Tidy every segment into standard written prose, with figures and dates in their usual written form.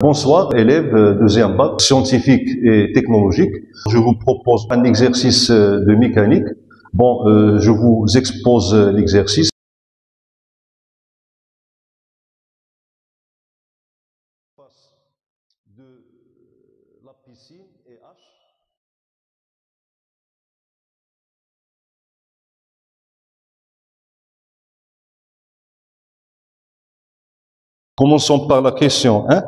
Bonsoir, élèves, deuxième bac, scientifique et technologique. Je vous propose un exercice de mécanique. Je vous expose l'exercice. De la piscine et H. Commençons par la question 1.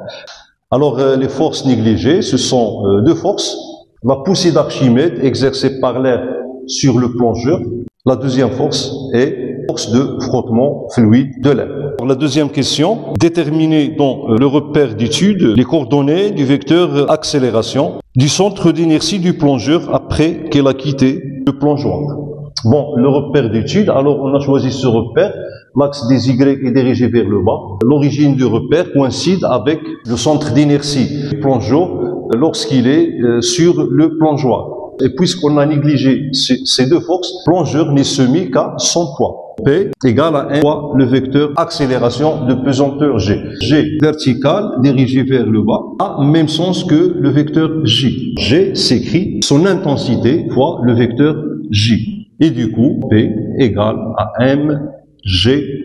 Alors, les forces négligées, ce sont deux forces. La poussée d'Archimède exercée par l'air sur le plongeur. La deuxième force est la force de frottement fluide de l'air. La deuxième question, déterminer dans le repère d'étude les coordonnées du vecteur accélération du centre d'inertie du plongeur après qu'il a quitté le plongeoir. Le repère d'étude, alors on a choisi ce repère. L'axe des Y est dirigé vers le bas. L'origine du repère coïncide avec le centre d'inertie du plongeur lorsqu'il est sur le plongeoir. Et puisqu'on a négligé ces deux forces, le plongeur n'est soumis qu'à son poids. P égale à 1 fois le vecteur accélération de pesanteur G. G vertical dirigé vers le bas a même sens que le vecteur J. G s'écrit son intensité fois le vecteur J. Et du coup, P égale à mgj.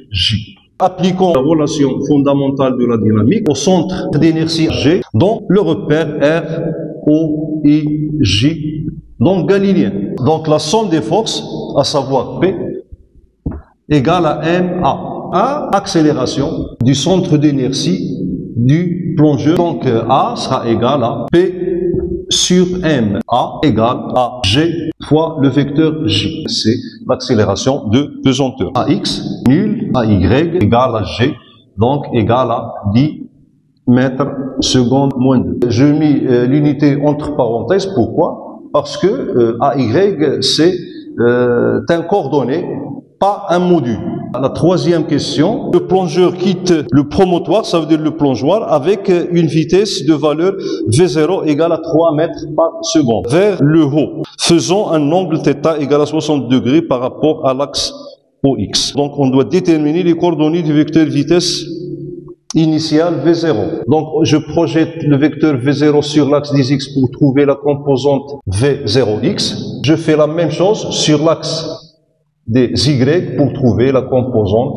Appliquons la relation fondamentale de la dynamique au centre d'inertie G dans le repère R, O, I, J, donc galiléen. Donc la somme des forces, à savoir P, égale à MA. A, accélération du centre d'inertie du plongeur. Donc A sera égal à P sur M. A égale à G fois le vecteur J. C'est l'accélération de pesanteur. AX nul, AY égale à G, donc égale à 10 mètres secondes moins 2. Je mis l'unité entre parenthèses. Pourquoi? Parce que AY c'est un coordonné, pas un module. La troisième question, le plongeur quitte le promontoire, ça veut dire le plongeoir, avec une vitesse de valeur V0 égale à 3 mètres par seconde, vers le haut, faisant un angle θ égal à 60 degrés par rapport à l'axe OX. Donc on doit déterminer les coordonnées du vecteur vitesse initiale V0. Donc je projette le vecteur V0 sur l'axe des X pour trouver la composante V0X. Je fais la même chose sur l'axe des Y pour trouver la composante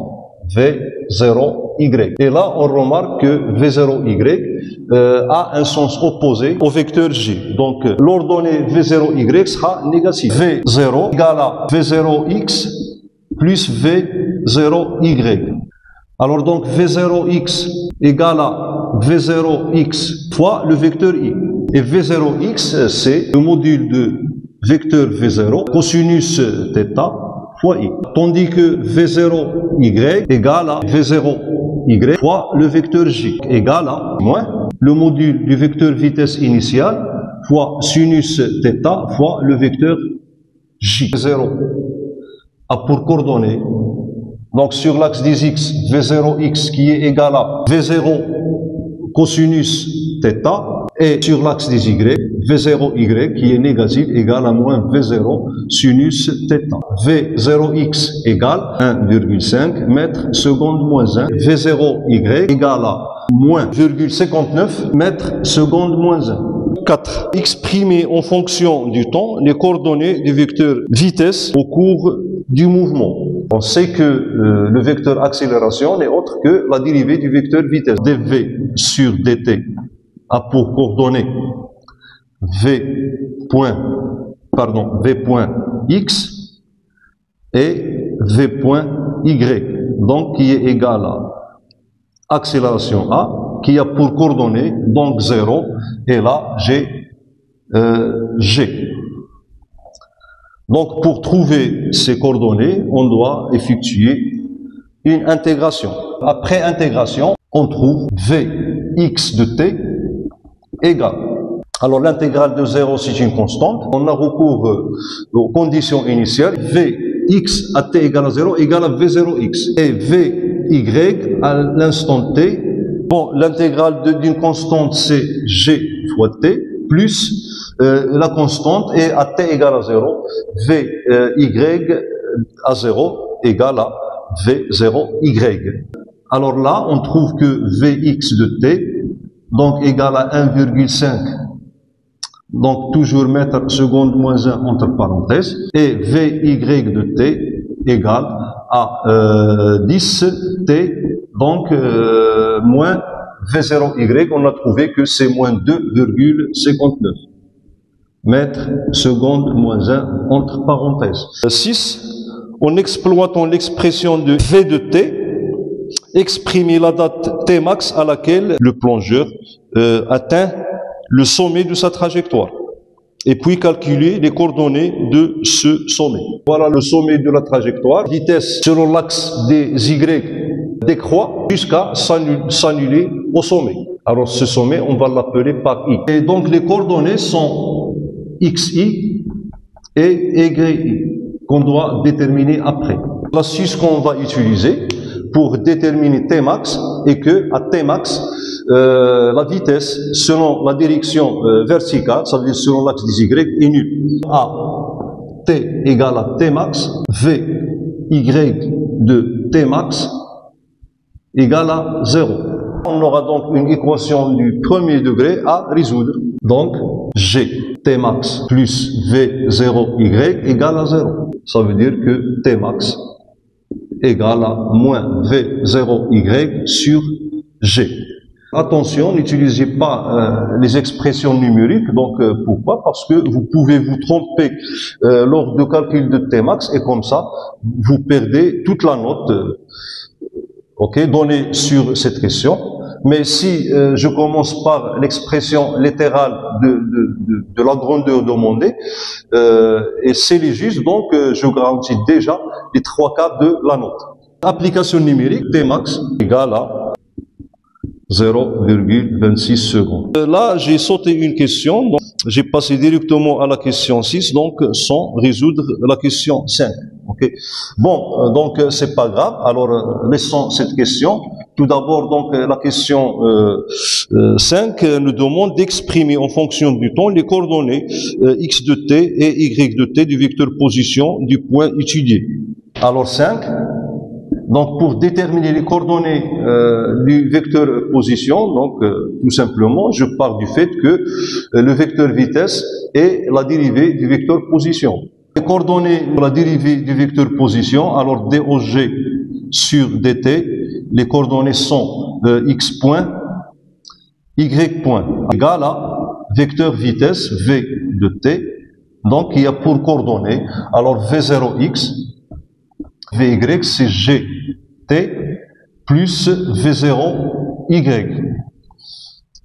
V0Y. Et là, on remarque que V0Y a un sens opposé au vecteur J. Donc, l'ordonnée V0Y sera négative. V0 égale à V0X plus V0Y. Alors donc, V0X égale à V0X fois le vecteur I. Et V0X, c'est le module de vecteur V0, cosinus θ, fois I. Tandis que V0Y égale à V0Y fois le vecteur J égale à moins le module du vecteur vitesse initiale fois sinus θ fois le vecteur J. V0 a pour coordonnées, donc sur l'axe des X, V0X qui est égal à V0 cosinus θ, et sur l'axe des Y, V0Y qui est négatif égal à moins V0 sinus θ. V0X égale 1,5 mètres seconde moins 1. V0Y égale à moins 0,59 mètres seconde moins 1. 4. Exprimer en fonction du temps les coordonnées du vecteur vitesse au cours du mouvement. On sait que le vecteur accélération n'est autre que la dérivée du vecteur vitesse. dv sur dt a pour coordonnées v point x et v point y, donc qui est égal à accélération a, qui a pour coordonnées donc 0, et là j'ai g. Donc pour trouver ces coordonnées, on doit effectuer une intégration. Après intégration, on trouve vx de t égale. Alors l'intégrale de 0 c'est une constante. On a recours aux conditions initiales. Vx à t égale à 0 égale à v0x. Et vy à l'instant t, l'intégrale d'une constante c'est g fois t, plus la constante est à t égale à 0, vy à 0 égale à v0y. Alors là, on trouve que vx de t donc égal à 1,5. Donc toujours mètre seconde moins 1 entre parenthèses. Et Vy de t égale à 10t, donc moins V0y, on a trouvé que c'est moins 2,59 mètres seconde moins 1 entre parenthèses. 6. En exploitant l'expression de V de t, exprimer la date t max à laquelle le plongeur atteint le sommet de sa trajectoire, et puis calculer les coordonnées de ce sommet. Voilà le sommet de la trajectoire. Vitesse selon l'axe des Y décroît jusqu'à s'annuler au sommet. Alors ce sommet, on va l'appeler par I. Et donc les coordonnées sont XI et YI, qu'on doit déterminer après. L'astuce qu'on va utiliser pour déterminer Tmax est que à Tmax, la vitesse selon la direction verticale, ça veut dire selon l'axe des Y, est nulle. A T égale à Tmax, V Y de Tmax égale à 0. On aura donc une équation du premier degré à résoudre. Donc, G Tmax plus V0Y égale à 0. Ça veut dire que Tmax égale à moins V0Y sur G. Attention, n'utilisez pas les expressions numériques. Donc, pourquoi? Parce que vous pouvez vous tromper lors de calcul de Tmax, et comme ça, vous perdez toute la note donnée sur cette question. Mais si je commence par l'expression littérale de la grandeur demandée, et c'est les juste, donc je garantis déjà les 3/4 de la note. Application numérique, Tmax égale à 0,26 secondes. Là, j'ai sauté une question, donc j'ai passé directement à la question 6, donc sans résoudre la question 5. Okay. Bon, donc c'est pas grave. Alors laissons cette question. Tout d'abord, donc la question 5 nous demande d'exprimer en fonction du temps les coordonnées x de t et y de t du vecteur position du point étudié. Alors 5. Donc pour déterminer les coordonnées du vecteur position, donc tout simplement, je pars du fait que le vecteur vitesse est la dérivée du vecteur position. Les coordonnées de la dérivée du vecteur position, alors dOg sur dt, les coordonnées sont x point, y point, égale à vecteur vitesse v de t. Donc il y a pour coordonnées, alors v0x, vy c'est gt plus v0y.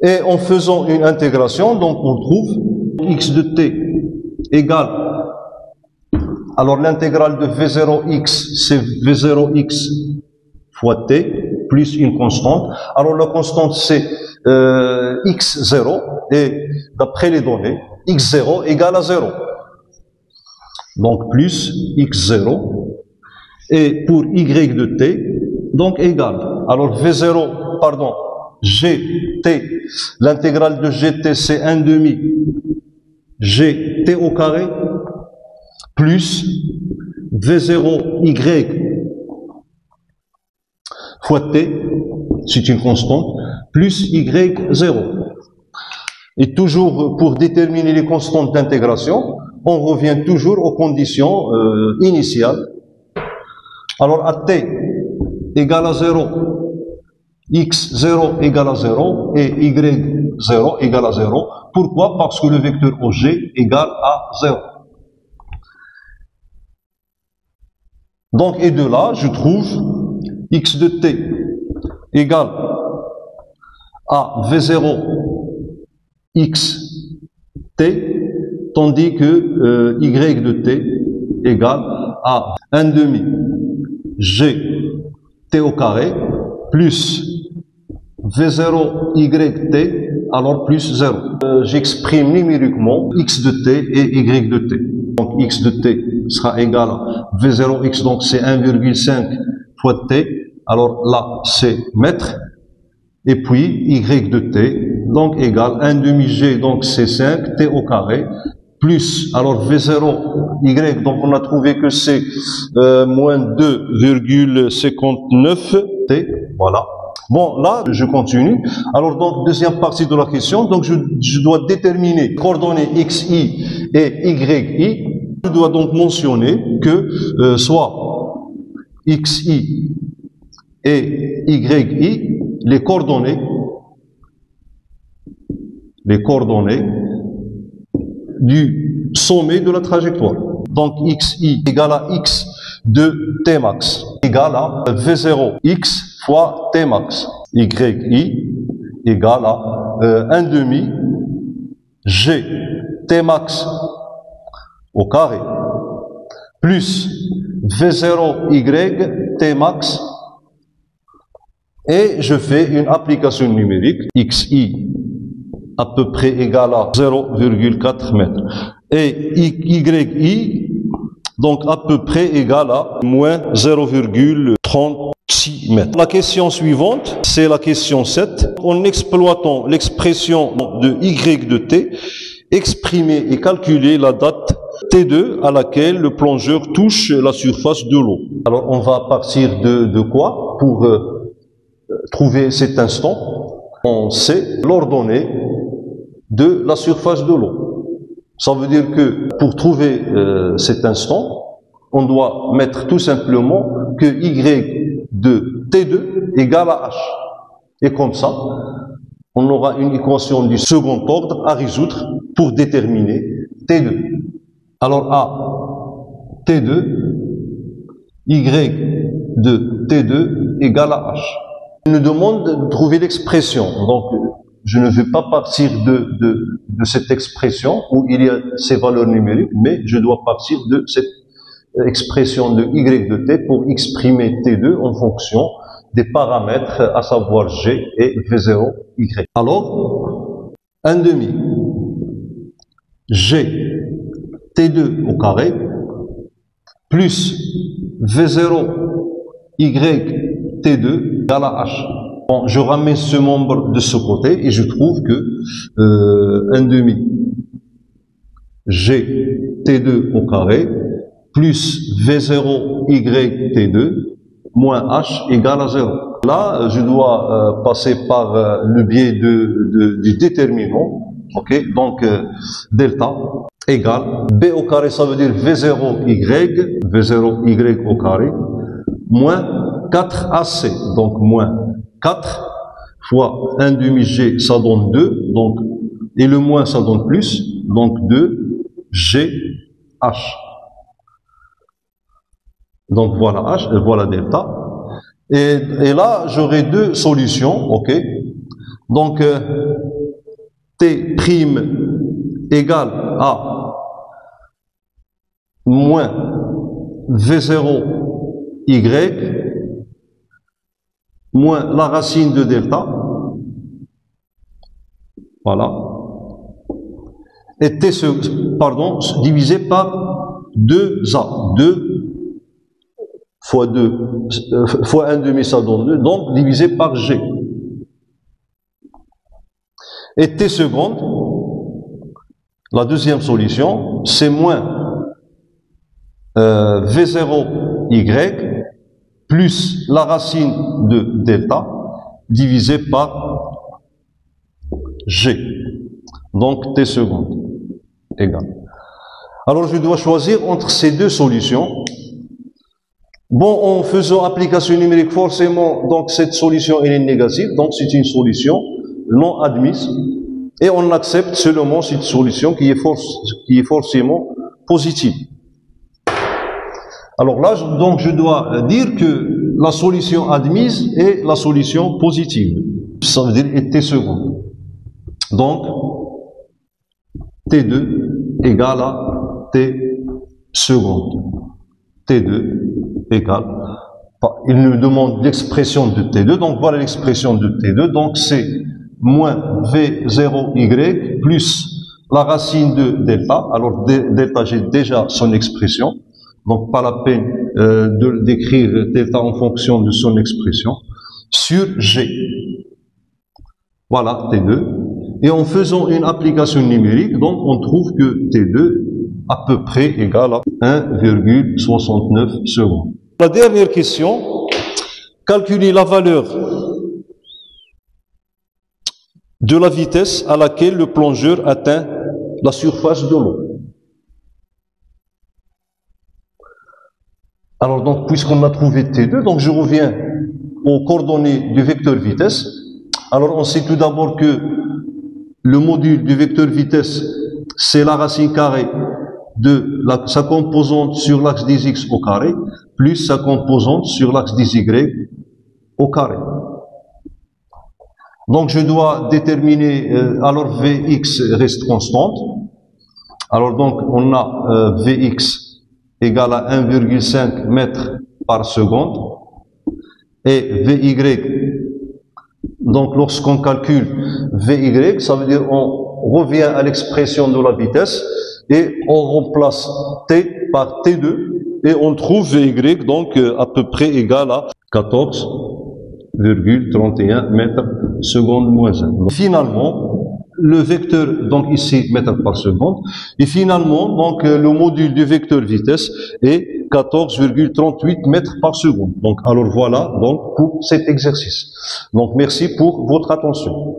Et en faisant une intégration, donc on trouve x de t égale, alors l'intégrale de v0x c'est v0x fois t plus une constante. Alors la constante c'est x0, et d'après les données x0 égale à 0, donc plus x0, et pour y de t, donc égal. Alors v0, pardon, gt, l'intégrale de gt c'est 1 demi gt au carré plus v0y fois t, c'est une constante, plus y0. Et toujours pour déterminer les constantes d'intégration, on revient toujours aux conditions initiales. Alors à t égale à 0, x0 égale à 0 et y0 égale à 0. Pourquoi? Parce que le vecteur OG égale à 0. Donc, et de là, je trouve x de t égale à v0 x t, tandis que y de t égale à 1 demi g t au carré plus v0 y t, alors plus 0. J'exprime numériquement x de t et y de t. Donc x de t sera égal à v0x, donc c'est 1,5 fois t, alors là c'est mètre, et puis y de t, donc égal 1 demi g, donc c'est 5 t au carré, plus, alors v0 y, donc on a trouvé que c'est moins 2,59 t, voilà, Bon, là, je continue. Alors, donc, deuxième partie de la question. Donc, je dois déterminer coordonnées xi et yi. Je dois donc mentionner que soit xi et yi, les coordonnées du sommet de la trajectoire. Donc, xi égale à x de t max égale à v0 x fois t max. Yi égale à 1 demi g t max au carré plus v0 y t max, et je fais une application numérique. Xi à peu près égal à 0,4 mètres et yi donc à peu près égal à moins 0,36 mètres. La question suivante, c'est la question 7. En exploitant l'expression de y de t, exprimer et calculer la date T2 à laquelle le plongeur touche la surface de l'eau. Alors on va partir de quoi pour trouver cet instant? On sait l'ordonnée de la surface de l'eau. Ça veut dire que pour trouver cet instant, on doit mettre tout simplement que y de T2 égale à h. Et comme ça, on aura une équation du second ordre à résoudre pour déterminer T2. Alors A, T2, y de T2 égale à h. Il nous demande de trouver l'expression. Donc, je ne vais pas partir de cette expression où il y a ces valeurs numériques, mais je dois partir de cette expression de y de t pour exprimer T2 en fonction des paramètres, à savoir g et v0, y. Alors, 1 demi g T2 au carré plus v0 y T2 égale à h. Bon, je ramène ce membre de ce côté et je trouve que 1 demi g T2 au carré plus v0 y T2 moins h égale à 0. Là, je dois passer par le biais du déterminant. Ok, donc delta égale b au carré, ça veut dire v0 y au carré moins 4ac, donc moins 4 fois 1 demi g, ça donne 2, donc, et le moins ça donne plus, donc 2 g h. Donc voilà h, voilà delta. Et là, j'aurai deux solutions, ok. Donc t' égale à moins v0 y moins la racine de delta, voilà, et t divisé par 2a, 2 fois 2 fois 1 demi, ça donne 2, donc divisé par g. Et t seconde, la deuxième solution, c'est moins v0 y plus la racine de delta divisé par g. Donc t seconde égale. Alors je dois choisir entre ces deux solutions. Bon, en faisant application numérique, forcément, donc cette solution elle est négative, donc c'est une solution non admise, et on accepte seulement cette solution qui est forcément positive. Alors là, donc je dois dire que la solution admise est la solution positive. Ça veut dire t seconde. Donc, T2 égale à t seconde. T2 égale, il nous demande l'expression de T2, donc voilà l'expression de T2, donc c'est moins V0Y plus la racine de delta. Alors delta, j'ai déjà son expression, donc pas la peine d'écrire delta en fonction de son expression, sur G. Voilà T2. Et en faisant une application numérique, donc on trouve que T2 à peu près égale à 1,69 secondes. La dernière question, calculer la valeur de la vitesse à laquelle le plongeur atteint la surface de l'eau. Alors donc, puisqu'on a trouvé T2, donc je reviens aux coordonnées du vecteur vitesse. Alors on sait tout d'abord que le module du vecteur vitesse, c'est la racine carrée de sa composante sur l'axe des x au carré, plus sa composante sur l'axe des y au carré. Donc je dois déterminer, alors Vx reste constante. Alors donc on a Vx égale à 1,5 mètres par seconde. Et Vy, donc lorsqu'on calcule Vy, ça veut dire on revient à l'expression de la vitesse et on remplace T par T2 et on trouve Vy donc à peu près égal à 14,31 mètres seconde moins 1. Finalement, le vecteur, donc ici mètres par seconde, et finalement, donc le module du vecteur vitesse est 14,38 mètres par seconde. Donc, alors voilà, donc pour cet exercice. Donc, merci pour votre attention.